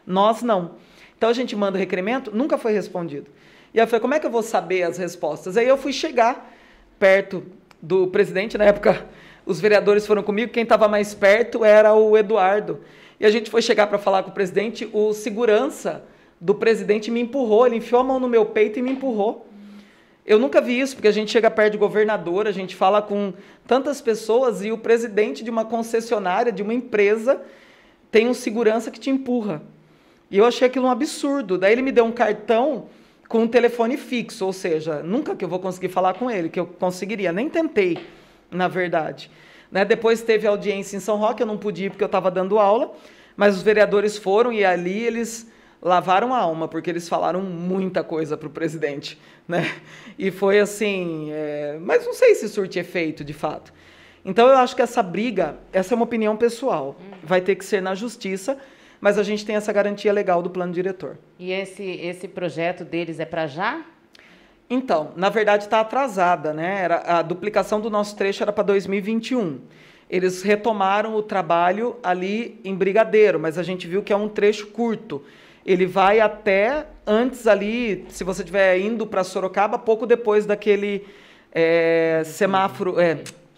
Nós não. Então, a gente manda o requerimento, nunca foi respondido. E aí eu falei, como é que eu vou saber as respostas? Aí eu fui chegar perto do presidente, na época os vereadores foram comigo, quem estava mais perto era o Eduardo. E a gente foi chegar para falar com o presidente, o segurança do presidente me empurrou, ele enfiou a mão no meu peito e me empurrou. Eu nunca vi isso, porque a gente chega perto de governador, a gente fala com tantas pessoas e o presidente de uma concessionária, de uma empresa, tem um segurança que te empurra. E eu achei aquilo um absurdo. Daí ele me deu um cartão com um telefone fixo, ou seja, nunca que eu vou conseguir falar com ele, que eu conseguiria, nem tentei, na verdade. Né? Depois teve audiência em São Roque, eu não pude ir porque eu estava dando aula, mas os vereadores foram e ali eles lavaram a alma, porque eles falaram muita coisa para o presidente. Né? E foi assim, mas não sei se surte efeito, de fato. Então eu acho que essa briga, essa é uma opinião pessoal, vai ter que ser na justiça, mas a gente tem essa garantia legal do plano diretor. E esse projeto deles é para já? Então, na verdade está atrasada, né? A duplicação do nosso trecho era para 2021. Eles retomaram o trabalho ali em Brigadeiro, mas a gente viu que é um trecho curto. Ele vai até antes ali, se você estiver indo para Sorocaba, pouco depois daquele semáforo,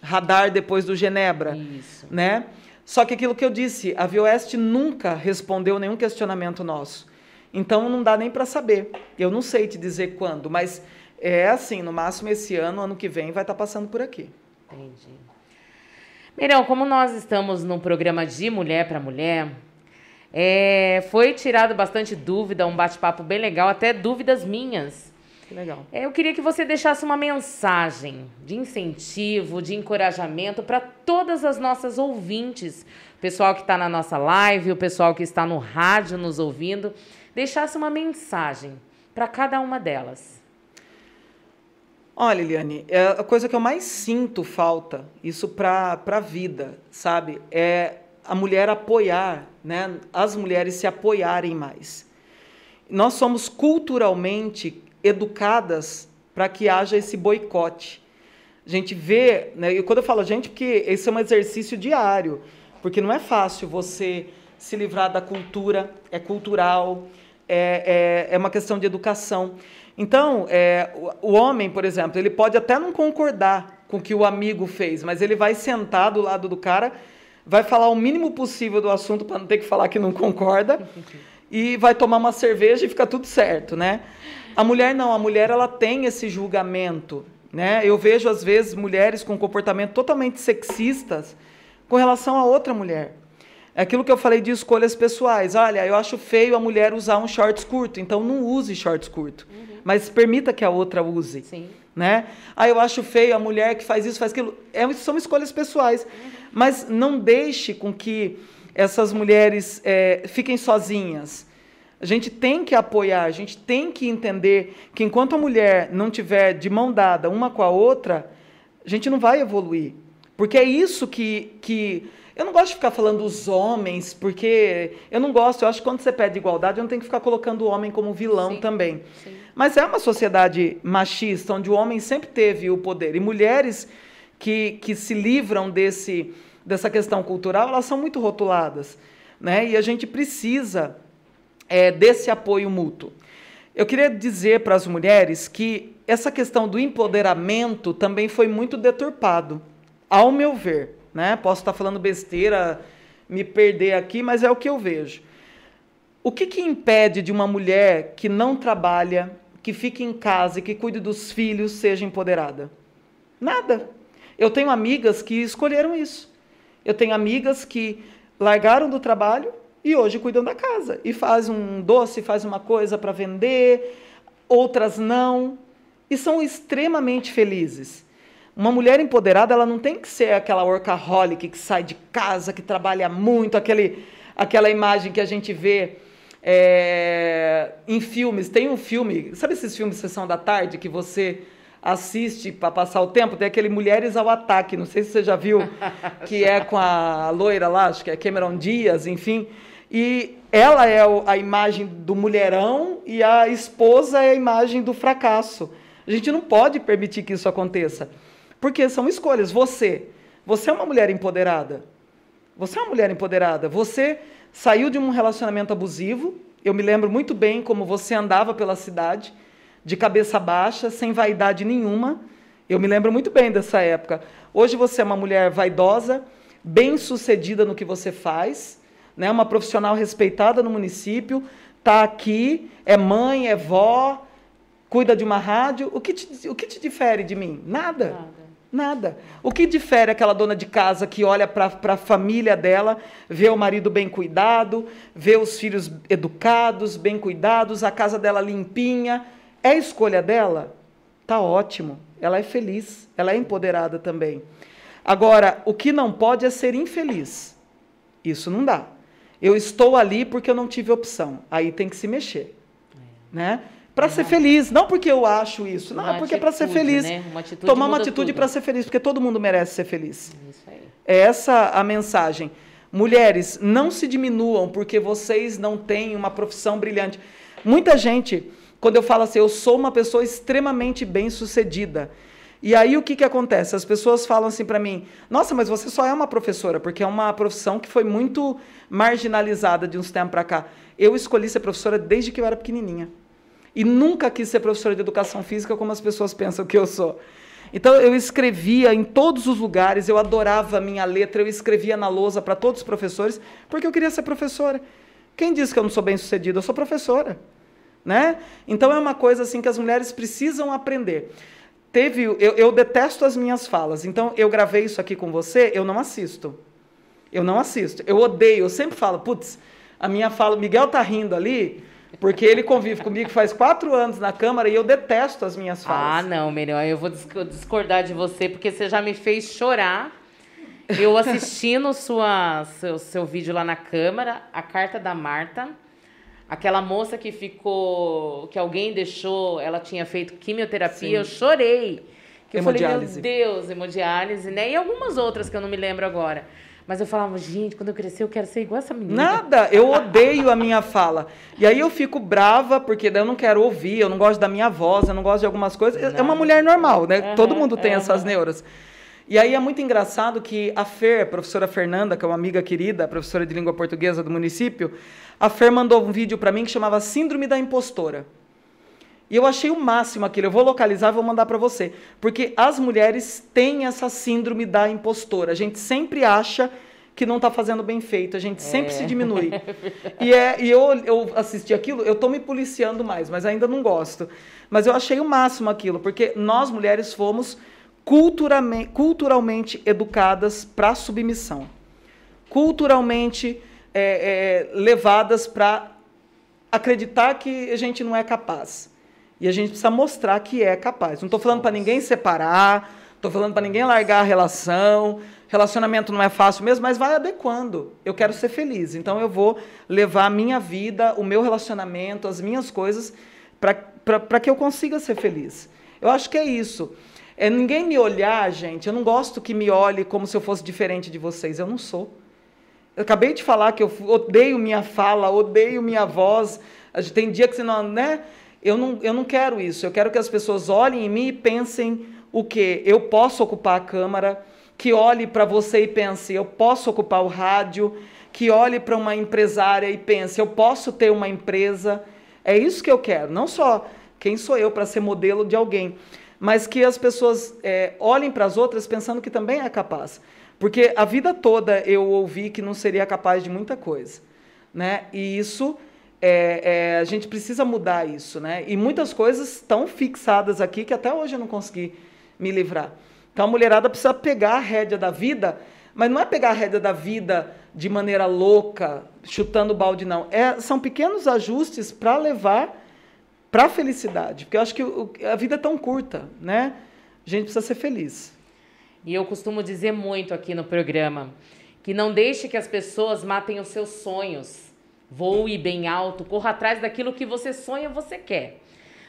radar depois do Genebra. Isso. Né? Só que aquilo que eu disse, a Vioeste nunca respondeu nenhum questionamento nosso. Então não dá nem para saber. Eu não sei te dizer quando, mas é assim, no máximo esse ano que vem, vai estar passando por aqui. Entendi. Meirão, como nós estamos num programa de mulher para mulher, foi tirado bastante dúvida, um bate-papo bem legal, até dúvidas minhas. Que legal. Eu queria que você deixasse uma mensagem de incentivo, de encorajamento para todas as nossas ouvintes, o pessoal que está na nossa live, o pessoal que está no rádio nos ouvindo, deixasse uma mensagem para cada uma delas. Olha, Eliane, a coisa que eu mais sinto falta, isso para a vida, sabe? É a mulher apoiar, né? As mulheres se apoiarem mais. Nós somos culturalmente educadas para que haja esse boicote. A gente vê, né? E quando eu falo gente, porque esse é um exercício diário, porque não é fácil você se livrar da cultura, é cultural, é uma questão de educação. Então, o homem, por exemplo, ele pode até não concordar com o que o amigo fez, mas ele vai sentar do lado do cara, vai falar o mínimo possível do assunto para não ter que falar que não concorda, e vai tomar uma cerveja e fica tudo certo, né? A mulher não, a mulher ela tem esse julgamento, né? Eu vejo, às vezes, mulheres com comportamento totalmente sexistas com relação a outra mulher. É aquilo que eu falei de escolhas pessoais. Olha, eu acho feio a mulher usar um shorts curto, então não use shorts curto. Mas permita que a outra use. Sim. Né? Eu acho feio a mulher que faz isso, faz aquilo. São escolhas pessoais. Mas não deixe com que essas mulheres fiquem sozinhas. A gente tem que apoiar, a gente tem que entender que enquanto a mulher não tiver de mão dada uma com a outra, a gente não vai evoluir. Porque é isso que eu não gosto de ficar falando dos homens, porque eu não gosto, eu acho que quando você pede igualdade, eu não tenho que ficar colocando o homem como vilão também. Sim. Mas é uma sociedade machista, onde o homem sempre teve o poder. E mulheres que se livram dessa questão cultural, elas são muito rotuladas. Né? E a gente precisa desse apoio mútuo. Eu queria dizer para as mulheres que essa questão do empoderamento também foi muito deturpado, ao meu ver. Né? Posso estar falando besteira, me perder aqui, mas é o que eu vejo. O que impede de uma mulher que não trabalha, que fica em casa e que cuide dos filhos, seja empoderada? Nada. Eu tenho amigas que escolheram isso. Eu tenho amigas que largaram do trabalho e hoje cuidam da casa. E fazem um doce, fazem uma coisa para vender, outras não. E são extremamente felizes. Uma mulher empoderada, ela não tem que ser aquela workaholic que sai de casa, que trabalha muito, aquela imagem que a gente vê em filmes. Tem um filme, sabe esses filmes de Sessão da Tarde que você assiste para passar o tempo? Tem aquele Mulheres ao Ataque, não sei se você já viu, que é com a loira lá, acho que é Cameron Diaz, enfim. E ela é a imagem do mulherão e a esposa é a imagem do fracasso. A gente não pode permitir que isso aconteça. Porque são escolhas. Você é uma mulher empoderada. Você é uma mulher empoderada. Você saiu de um relacionamento abusivo. Eu me lembro muito bem como você andava pela cidade, de cabeça baixa, sem vaidade nenhuma. Eu me lembro muito bem dessa época. Hoje você é uma mulher vaidosa, bem-sucedida no que você faz, né? Uma profissional respeitada no município, está aqui, é mãe, é vó, cuida de uma rádio. O que te difere de mim? Nada. Nada. O que difere aquela dona de casa que olha para a família dela, vê o marido bem cuidado, vê os filhos educados, bem cuidados, a casa dela limpinha? É a escolha dela? Tá ótimo. Ela é feliz, ela é empoderada também. Agora, o que não pode é ser infeliz. Isso não dá. Eu estou ali porque eu não tive opção. Aí tem que se mexer. Né? Para ser feliz, não porque eu acho isso, não, é porque é para ser feliz. Né? Tomar uma atitude para ser feliz, porque todo mundo merece ser feliz. Isso aí. É essa a mensagem. Mulheres, não se diminuam porque vocês não têm uma profissão brilhante. Muita gente, quando eu falo assim, eu sou uma pessoa extremamente bem-sucedida. E aí o que acontece? As pessoas falam assim para mim, nossa, mas você só é uma professora, porque é uma profissão que foi muito marginalizada de uns tempos para cá. Eu escolhi ser professora desde que eu era pequenininha. E nunca quis ser professora de educação física como as pessoas pensam que eu sou. Então, eu escrevia em todos os lugares, eu adorava a minha letra, eu escrevia na lousa para todos os professores, porque eu queria ser professora. Quem disse que eu não sou bem-sucedida? Eu sou professora. Né? Então, é uma coisa assim que as mulheres precisam aprender. Eu detesto as minhas falas, então eu gravei isso aqui com você, eu não assisto. Eu não assisto. Eu odeio, eu sempre falo, putz, a minha fala, Miguel tá rindo ali... Porque ele convive comigo faz 4 anos na Câmara e eu detesto as minhas falas. Ah, não, melhor. Eu vou discordar de você, porque você já me fez chorar. Eu assistindo seu vídeo lá na Câmara, a carta da Marta, aquela moça que ficou, que alguém deixou, ela tinha feito quimioterapia, sim. Eu chorei. Que eu falei, meu Deus, hemodiálise, né? E algumas outras que eu não me lembro agora. Mas eu falava, gente, quando eu crescer eu quero ser igual essa menina. Nada, eu odeio a minha fala. E aí eu fico brava, porque daí eu não quero ouvir, eu não gosto da minha voz, eu não gosto de algumas coisas. Não. É uma mulher normal, né? Todo mundo tem essas neuras. E aí é muito engraçado que a Fer, a professora Fernanda, que é uma amiga querida, professora de língua portuguesa do município, a Fer mandou um vídeo para mim que chamava Síndrome da Impostora. E eu achei o máximo aquilo, eu vou localizar e vou mandar para você. Porque as mulheres têm essa síndrome da impostora. A gente sempre acha que não está fazendo bem feito, a gente sempre se diminui. E eu assisti aquilo, eu estou me policiando mais, mas ainda não gosto. Mas eu achei o máximo aquilo, porque nós mulheres fomos culturalmente educadas para a submissão. Culturalmente levadas para acreditar que a gente não é capaz. E a gente precisa mostrar que é capaz. Não estou falando para ninguém separar, estou falando para ninguém largar a relação. Relacionamento não é fácil mesmo, mas vai adequando. Eu quero ser feliz, então eu vou levar a minha vida, o meu relacionamento, as minhas coisas, para que eu consiga ser feliz. Eu acho que é isso. Ninguém me olhar, gente, eu não gosto que me olhe como se eu fosse diferente de vocês. Eu não sou. Eu acabei de falar que eu odeio minha fala, odeio minha voz. Tem dia que você não... né? Eu não quero isso, eu quero que as pessoas olhem em mim e pensem o quê? Eu posso ocupar a Câmara, que olhe para você e pense, eu posso ocupar o rádio, que olhe para uma empresária e pense, eu posso ter uma empresa. É isso que eu quero, não só quem sou eu para ser modelo de alguém, mas que as pessoas olhem para as outras pensando que também é capaz. Porque a vida toda eu ouvi que não seria capaz de muita coisa, né? E isso... a gente precisa mudar isso, né? E muitas coisas estão fixadas aqui que até hoje eu não consegui me livrar. Então a mulherada precisa pegar a rédea da vida, mas não é pegar a rédea da vida de maneira louca, chutando balde, não. São pequenos ajustes para levar para a felicidade, porque eu acho que a vida é tão curta, né? A gente precisa ser feliz. E eu costumo dizer muito aqui no programa que não deixe que as pessoas matem os seus sonhos. Voe bem alto, corra atrás daquilo que você sonha, você quer.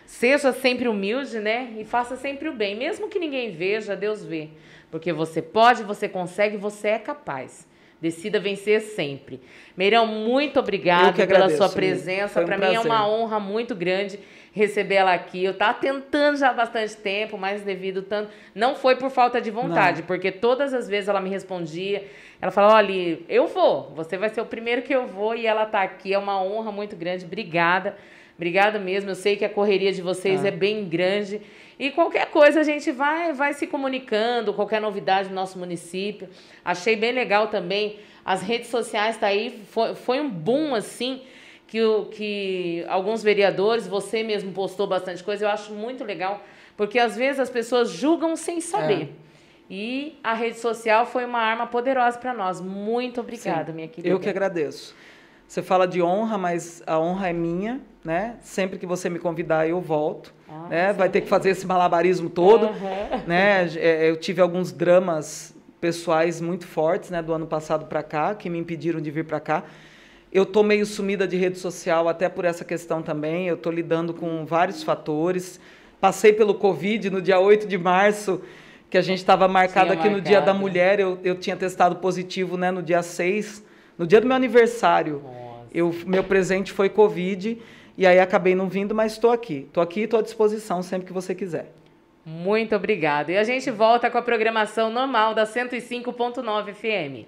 Seja sempre humilde, né? E faça sempre o bem. Mesmo que ninguém veja, Deus vê. Porque você pode, você consegue, você é capaz. Decida vencer sempre. Meirão, muito obrigado pela sua presença. Para mim é uma honra muito grande receber ela aqui. Eu estava tentando já há bastante tempo, mas devido tanto... Não foi por falta de vontade, porque todas as vezes ela me respondia. Ela falou, olha, eu vou. Você vai ser o primeiro que eu vou e ela está aqui. É uma honra muito grande. Obrigada. Obrigada mesmo. Eu sei que a correria de vocês é bem grande. E qualquer coisa a gente vai se comunicando, qualquer novidade no nosso município. Achei bem legal também. As redes sociais tá aí. Foi um boom, assim, que alguns vereadores, você mesmo postou bastante coisa. Eu acho muito legal, porque às vezes as pessoas julgam sem saber. E a rede social foi uma arma poderosa para nós. Muito obrigada, minha querida. Eu que agradeço. Você fala de honra, mas a honra é minha, né? Sempre que você me convidar, eu volto. Né? Vai ter que fazer esse malabarismo todo. Né? Eu tive alguns dramas pessoais muito fortes, né, do ano passado para cá, que me impediram de vir para cá. Eu estou meio sumida de rede social até por essa questão também. Eu estou lidando com vários fatores. Passei pelo Covid no dia 8 de março, que a gente estava marcado aqui no Dia da Mulher. Eu tinha testado positivo, né, no dia 6 No dia do meu aniversário, meu presente foi Covid, e aí acabei não vindo, mas estou aqui. Estou aqui e estou à disposição sempre que você quiser. Muito obrigada. E a gente volta com a programação normal da 105.9 FM.